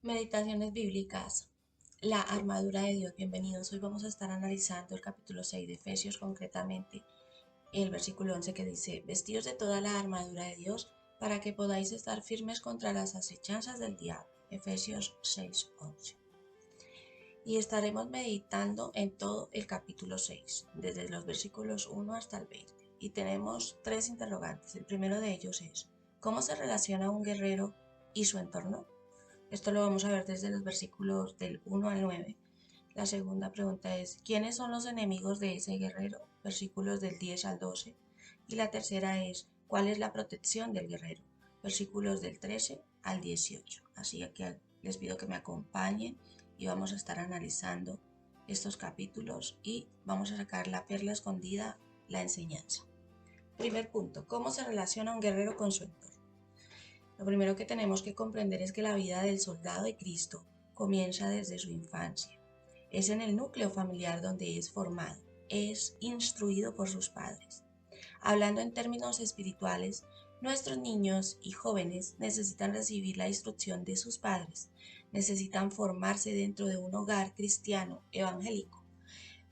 Meditaciones bíblicas. La armadura de Dios. Bienvenidos. Hoy vamos a estar analizando el capítulo 6 de Efesios, concretamente el versículo 11 que dice: Vestidos de toda la armadura de Dios para que podáis estar firmes contra las acechanzas del diablo. Efesios 6:11. Y estaremos meditando en todo el capítulo 6, desde los versículos 1 hasta el 20. Y tenemos tres interrogantes. El primero de ellos es: ¿cómo se relaciona un guerrero y su entorno? Esto lo vamos a ver desde los versículos del 1 al 9. La segunda pregunta es: ¿quiénes son los enemigos de ese guerrero? Versículos del 10 al 12. Y la tercera es: ¿cuál es la protección del guerrero? Versículos del 13 al 18. Así que les pido que me acompañen y vamos a estar analizando estos capítulos y vamos a sacar la perla escondida, la enseñanza. Primer punto: ¿cómo se relaciona un guerrero con su entorno? Lo primero que tenemos que comprender es que la vida del soldado de Cristo comienza desde su infancia. Es en el núcleo familiar donde es formado, es instruido por sus padres. Hablando en términos espirituales, nuestros niños y jóvenes necesitan recibir la instrucción de sus padres, necesitan formarse dentro de un hogar cristiano evangélico,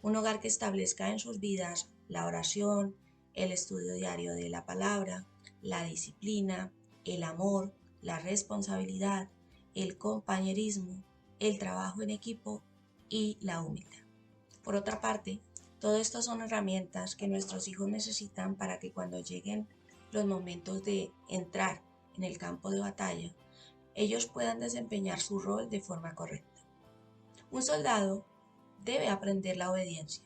un hogar que establezca en sus vidas la oración, el estudio diario de la palabra, la disciplina, el amor, la responsabilidad, el compañerismo, el trabajo en equipo y la humildad. Por otra parte, todo esto son herramientas que nuestros hijos necesitan para que cuando lleguen los momentos de entrar en el campo de batalla, ellos puedan desempeñar su rol de forma correcta. Un soldado debe aprender la obediencia,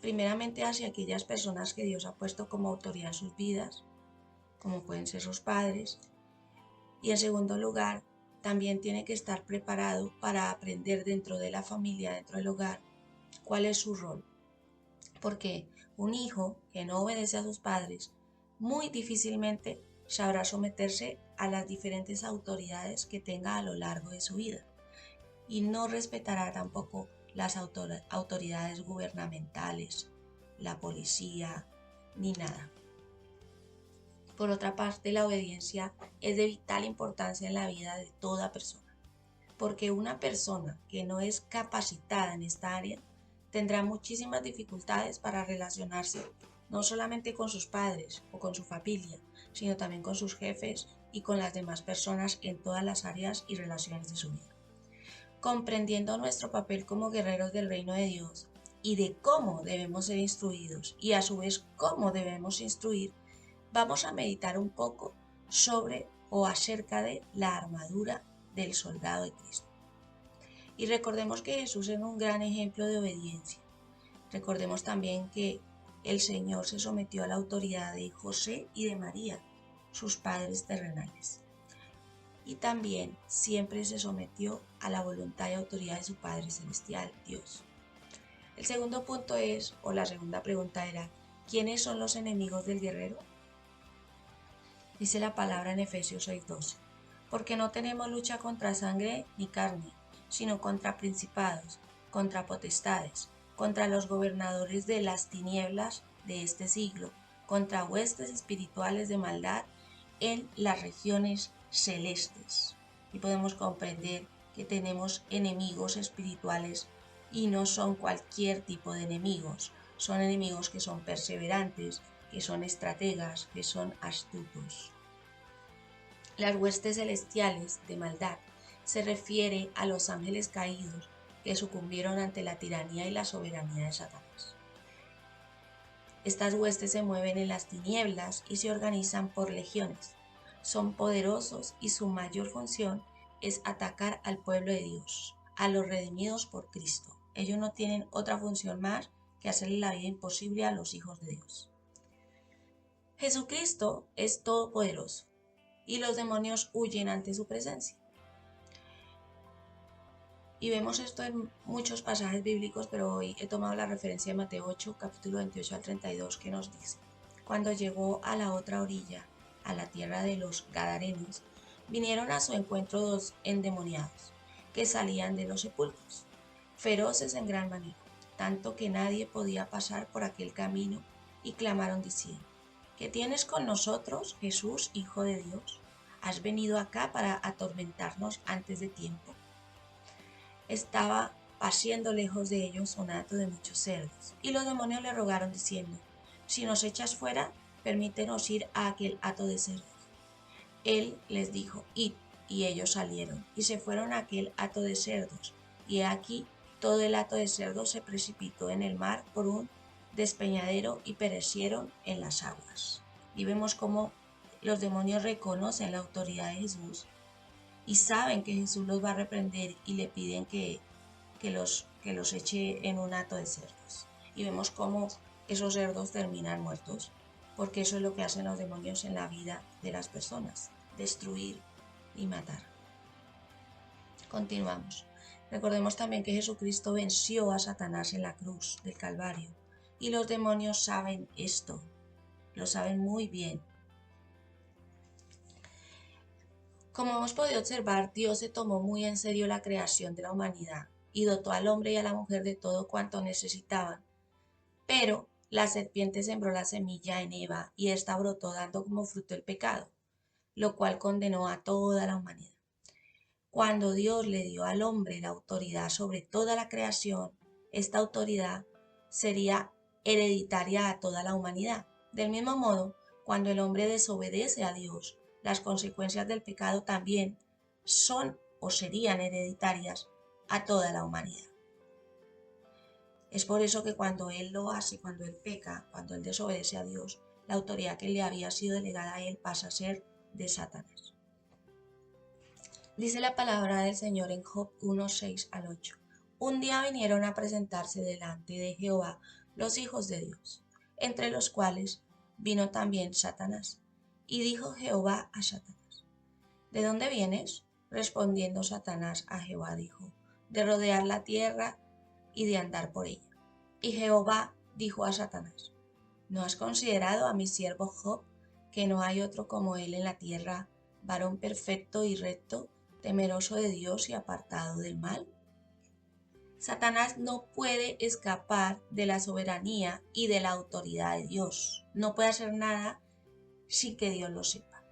primeramente hacia aquellas personas que Dios ha puesto como autoridad en sus vidas, como pueden ser sus padres, y en segundo lugar, también tiene que estar preparado para aprender dentro de la familia, dentro del hogar, cuál es su rol. Porque un hijo que no obedece a sus padres muy difícilmente sabrá someterse a las diferentes autoridades que tenga a lo largo de su vida y no respetará tampoco las autoridades gubernamentales, la policía, ni nada. Por otra parte, la obediencia es de vital importancia en la vida de toda persona, porque una persona que no es capacitada en esta área tendrá muchísimas dificultades para relacionarse no solamente con sus padres o con su familia, sino también con sus jefes y con las demás personas en todas las áreas y relaciones de su vida. Comprendiendo nuestro papel como guerreros del reino de Dios y de cómo debemos ser instruidos y a su vez cómo debemos instruir, vamos a meditar un poco sobre o acerca de la armadura del soldado de Cristo. Y recordemos que Jesús es un gran ejemplo de obediencia. Recordemos también que el Señor se sometió a la autoridad de José y de María, sus padres terrenales. Y también siempre se sometió a la voluntad y autoridad de su Padre Celestial, Dios. El segundo punto es, o la segunda pregunta era: ¿quiénes son los enemigos del guerrero? Dice la palabra en Efesios 6:12: porque no tenemos lucha contra sangre ni carne, sino contra principados, contra potestades, contra los gobernadores de las tinieblas de este siglo, contra huestes espirituales de maldad en las regiones celestes. Y podemos comprender que tenemos enemigos espirituales y no son cualquier tipo de enemigos, son enemigos que son perseverantes, que son estrategas, que son astutos. Las huestes celestiales de maldad se refiere a los ángeles caídos que sucumbieron ante la tiranía y la soberanía de Satanás. Estas huestes se mueven en las tinieblas y se organizan por legiones. Son poderosos y su mayor función es atacar al pueblo de Dios, a los redimidos por Cristo. Ellos no tienen otra función más que hacerle la vida imposible a los hijos de Dios. Jesucristo es todopoderoso y los demonios huyen ante su presencia. Y vemos esto en muchos pasajes bíblicos, pero hoy he tomado la referencia de Mateo 8, capítulo 28 al 32, que nos dice: cuando llegó a la otra orilla, a la tierra de los Gadarenos, vinieron a su encuentro dos endemoniados, que salían de los sepulcros, feroces en gran manera, tanto que nadie podía pasar por aquel camino, y clamaron diciendo: ¿qué tienes con nosotros, Jesús, Hijo de Dios? ¿Has venido acá para atormentarnos antes de tiempo? Estaba paciendo lejos de ellos un hato de muchos cerdos, y los demonios le rogaron diciendo: si nos echas fuera, permítenos ir a aquel hato de cerdos. Él les dijo: id. Y ellos salieron, y se fueron a aquel hato de cerdos, y he aquí todo el hato de cerdos se precipitó en el mar por un despeñadero y perecieron en las aguas. Y vemos cómo los demonios reconocen la autoridad de Jesús y saben que Jesús los va a reprender y le piden que los eche en un hato de cerdos. Y vemos cómo esos cerdos terminan muertos, porque eso es lo que hacen los demonios en la vida de las personas: destruir y matar. Continuamos. Recordemos también que Jesucristo venció a Satanás en la cruz del Calvario, y los demonios saben esto, lo saben muy bien. Como hemos podido observar, Dios se tomó muy en serio la creación de la humanidad y dotó al hombre y a la mujer de todo cuanto necesitaban. Pero la serpiente sembró la semilla en Eva y ésta brotó dando como fruto el pecado, lo cual condenó a toda la humanidad. Cuando Dios le dio al hombre la autoridad sobre toda la creación, esta autoridad sería hereditaria a toda la humanidad. Del mismo modo, cuando el hombre desobedece a Dios, las consecuencias del pecado también son o serían hereditarias a toda la humanidad. Es por eso que cuando él lo hace, cuando él peca, cuando él desobedece a Dios, la autoridad que le había sido delegada a él pasa a ser de Satanás. Dice la palabra del Señor en Job 1, 6 al 8. Un día vinieron a presentarse delante de Jehová los hijos de Dios, entre los cuales vino también Satanás. Y dijo Jehová a Satanás: ¿de dónde vienes? Respondiendo Satanás a Jehová dijo: de rodear la tierra y de andar por ella. Y Jehová dijo a Satanás: ¿no has considerado a mi siervo Job, que no hay otro como él en la tierra, varón perfecto y recto, temeroso de Dios y apartado del mal? Satanás no puede escapar de la soberanía y de la autoridad de Dios. No puede hacer nada sin que Dios lo sepa.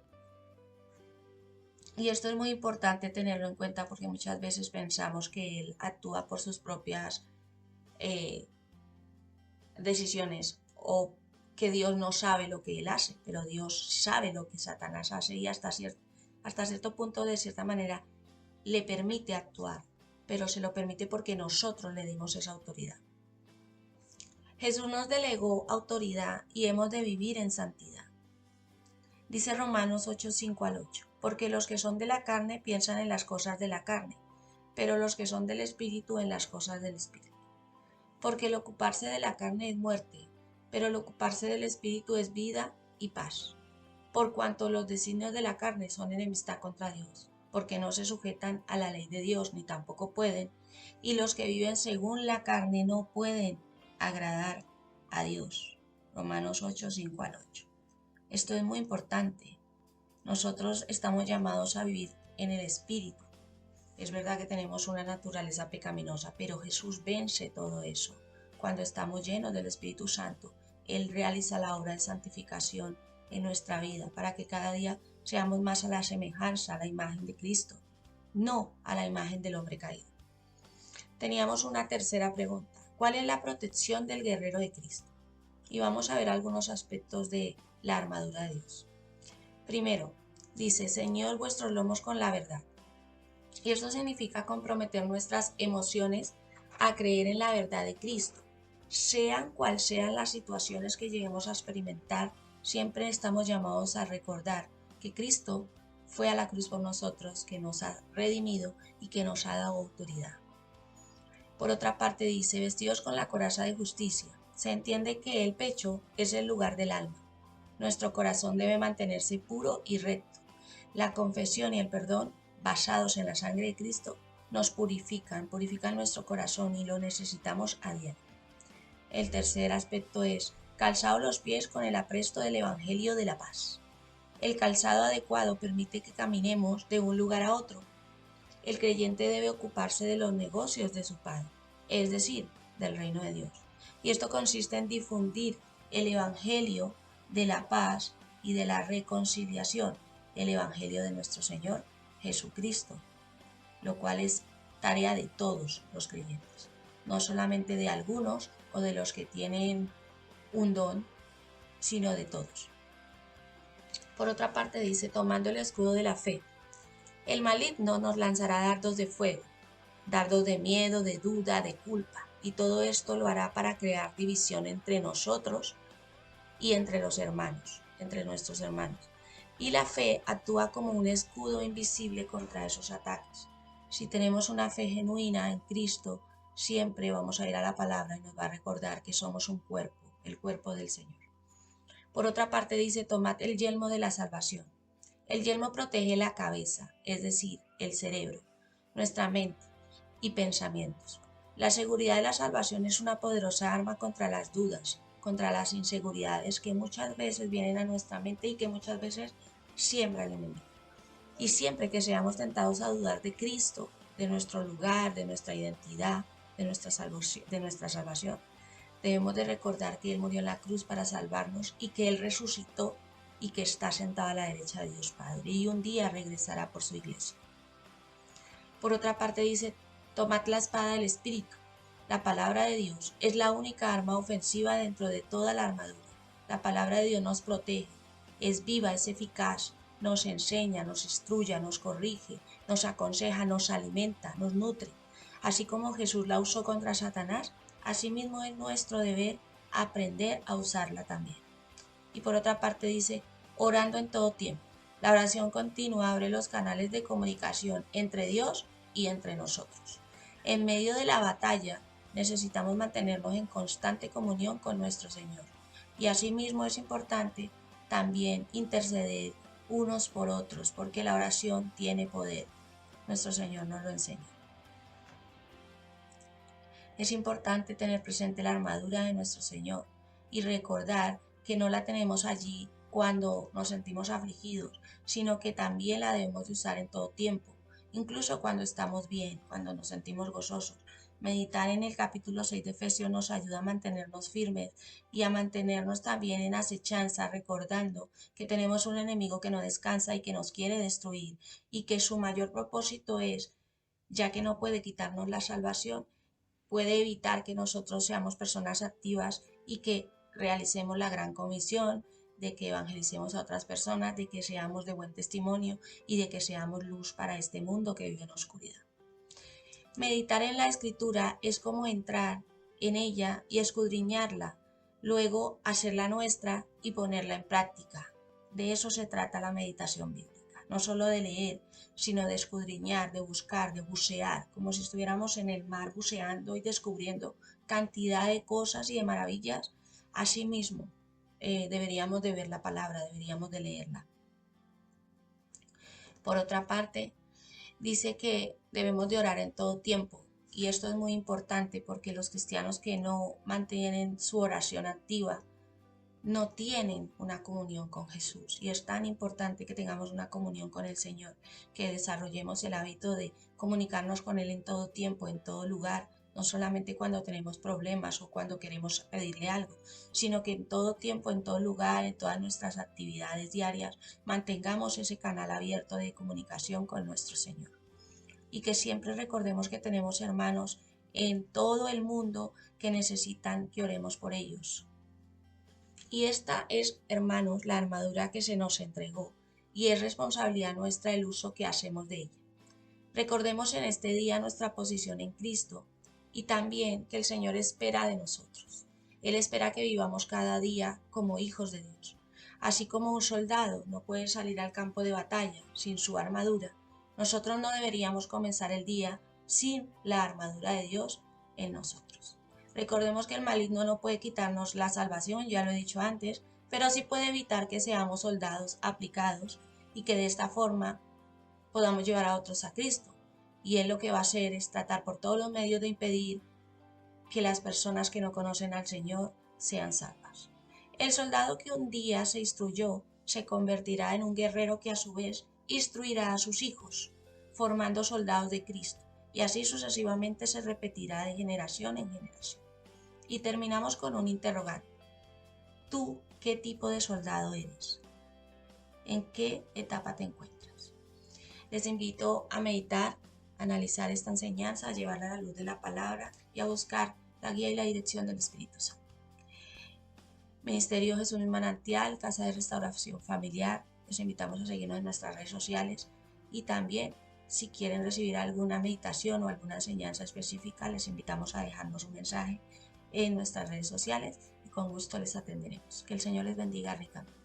Y esto es muy importante tenerlo en cuenta, porque muchas veces pensamos que él actúa por sus propias decisiones, o que Dios no sabe lo que él hace, pero Dios sabe lo que Satanás hace, y hasta cierto punto, de cierta manera, le permite actuar, pero se lo permite porque nosotros le dimos esa autoridad. Jesús nos delegó autoridad y hemos de vivir en santidad. Dice Romanos 8, 5 al 8, porque los que son de la carne piensan en las cosas de la carne, pero los que son del Espíritu en las cosas del Espíritu. Porque el ocuparse de la carne es muerte, pero el ocuparse del Espíritu es vida y paz. Por cuanto los designios de la carne son enemistad contra Dios, porque no se sujetan a la ley de Dios, ni tampoco pueden, y los que viven según la carne no pueden agradar a Dios. Romanos 8, 5 al 8. Esto es muy importante. Nosotros estamos llamados a vivir en el Espíritu. Es verdad que tenemos una naturaleza pecaminosa, pero Jesús vence todo eso. Cuando estamos llenos del Espíritu Santo, Él realiza la obra de santificación en nuestra vida para que cada día seamos más a la semejanza, a la imagen de Cristo, no a la imagen del hombre caído. Teníamos una tercera pregunta: ¿cuál es la protección del guerrero de Cristo? Y vamos a ver algunos aspectos de la armadura de Dios. Primero, dice: ceñid vuestros lomos con la verdad. Y esto significa comprometer nuestras emociones a creer en la verdad de Cristo. Sean cuales sean las situaciones que lleguemos a experimentar, siempre estamos llamados a recordar que Cristo fue a la cruz por nosotros, que nos ha redimido y que nos ha dado autoridad. Por otra parte dice: vestidos con la coraza de justicia. Se entiende que el pecho es el lugar del alma. Nuestro corazón debe mantenerse puro y recto. La confesión y el perdón, basados en la sangre de Cristo, nos purifican nuestro corazón y lo necesitamos a diario. El tercer aspecto es: calzados los pies con el apresto del Evangelio de la paz. El calzado adecuado permite que caminemos de un lugar a otro. El creyente debe ocuparse de los negocios de su Padre, es decir, del reino de Dios. Y esto consiste en difundir el Evangelio de la paz y de la reconciliación. el Evangelio de nuestro Señor Jesucristo, lo cual es tarea de todos los creyentes, no solamente de algunos o de los que tienen un don, sino de todos. Por otra parte dice, tomando el escudo de la fe, el maligno nos lanzará dardos de fuego, dardos de miedo, de duda, de culpa, y todo esto lo hará para crear división entre nosotros y entre los hermanos, entre nuestros hermanos. Y la fe actúa como un escudo invisible contra esos ataques. Si tenemos una fe genuina en Cristo, siempre vamos a ir a la palabra y nos va a recordar que somos un cuerpo, el cuerpo del Señor. Por otra parte dice, tomad el yelmo de la salvación. El yelmo protege la cabeza, es decir, el cerebro, nuestra mente y pensamientos. La seguridad de la salvación es una poderosa arma contra las dudas, contra las inseguridades que muchas veces vienen a nuestra mente y que muchas veces siembra el enemigo. Y siempre que seamos tentados a dudar de Cristo, de nuestro lugar, de nuestra identidad, de nuestra salvación, debemos de recordar que Él murió en la cruz para salvarnos y que Él resucitó y que está sentado a la derecha de Dios Padre y un día regresará por su iglesia. Por otra parte dice, tomad la espada del Espíritu. La palabra de Dios es la única arma ofensiva dentro de toda la armadura. La palabra de Dios nos protege, es viva, es eficaz, nos enseña, nos instruye, nos corrige, nos aconseja, nos alimenta, nos nutre. Así como Jesús la usó contra Satanás, asimismo es nuestro deber aprender a usarla también. Y por otra parte dice, orando en todo tiempo. La oración continua abre los canales de comunicación entre Dios y entre nosotros. En medio de la batalla necesitamos mantenernos en constante comunión con nuestro Señor. Y asimismo es importante también interceder unos por otros, porque la oración tiene poder. Nuestro Señor nos lo enseña. Es importante tener presente la armadura de nuestro Señor y recordar que no la tenemos allí cuando nos sentimos afligidos, sino que también la debemos de usar en todo tiempo, incluso cuando estamos bien, cuando nos sentimos gozosos. Meditar en el capítulo 6 de Efesios nos ayuda a mantenernos firmes y a mantenernos también en acechanza, recordando que tenemos un enemigo que no descansa y que nos quiere destruir y que su mayor propósito es, ya que no puede quitarnos la salvación, puede evitar que nosotros seamos personas activas y que realicemos la gran comisión de que evangelicemos a otras personas, de que seamos de buen testimonio y de que seamos luz para este mundo que vive en oscuridad. Meditar en la escritura es como entrar en ella y escudriñarla, luego hacerla nuestra y ponerla en práctica. De eso se trata la meditación bíblica, no solo de leer, sino de escudriñar, de buscar, de bucear, como si estuviéramos en el mar buceando y descubriendo cantidad de cosas y de maravillas. Asimismo, deberíamos de ver la palabra, deberíamos de leerla. Por otra parte, dice que debemos de orar en todo tiempo. Y esto es muy importante porque los cristianos que no mantienen su oración activa no tienen una comunión con Jesús. Y es tan importante que tengamos una comunión con el Señor, que desarrollemos el hábito de comunicarnos con Él en todo tiempo, en todo lugar, no solamente cuando tenemos problemas o cuando queremos pedirle algo, sino que en todo tiempo, en todo lugar, en todas nuestras actividades diarias, mantengamos ese canal abierto de comunicación con nuestro Señor. Y que siempre recordemos que tenemos hermanos en todo el mundo que necesitan que oremos por ellos. Y esta es, hermanos, la armadura que se nos entregó y es responsabilidad nuestra el uso que hacemos de ella. Recordemos en este día nuestra posición en Cristo y también que el Señor espera de nosotros. Él espera que vivamos cada día como hijos de Dios. Así como un soldado no puede salir al campo de batalla sin su armadura, nosotros no deberíamos comenzar el día sin la armadura de Dios en nosotros. Recordemos que el maligno no puede quitarnos la salvación, ya lo he dicho antes, pero sí puede evitar que seamos soldados aplicados y que de esta forma podamos llevar a otros a Cristo. Y él lo que va a hacer es tratar por todos los medios de impedir que las personas que no conocen al Señor sean salvas. El soldado que un día se instruyó se convertirá en un guerrero que a su vez instruirá a sus hijos, formando soldados de Cristo, y así sucesivamente se repetirá de generación en generación. Y terminamos con un interrogante. ¿Tú qué tipo de soldado eres? en qué etapa te encuentras. Les invito a meditar, a analizar esta enseñanza, a llevarla a la luz de la palabra y a buscar la guía y la dirección del Espíritu Santo. Ministerio Jesús Manantial, Casa de Restauración Familiar. Los invitamos a seguirnos en nuestras redes sociales y también si quieren recibir alguna meditación o alguna enseñanza específica, les invitamos a dejarnos un mensaje en nuestras redes sociales y con gusto les atenderemos. Que el Señor les bendiga ricamente.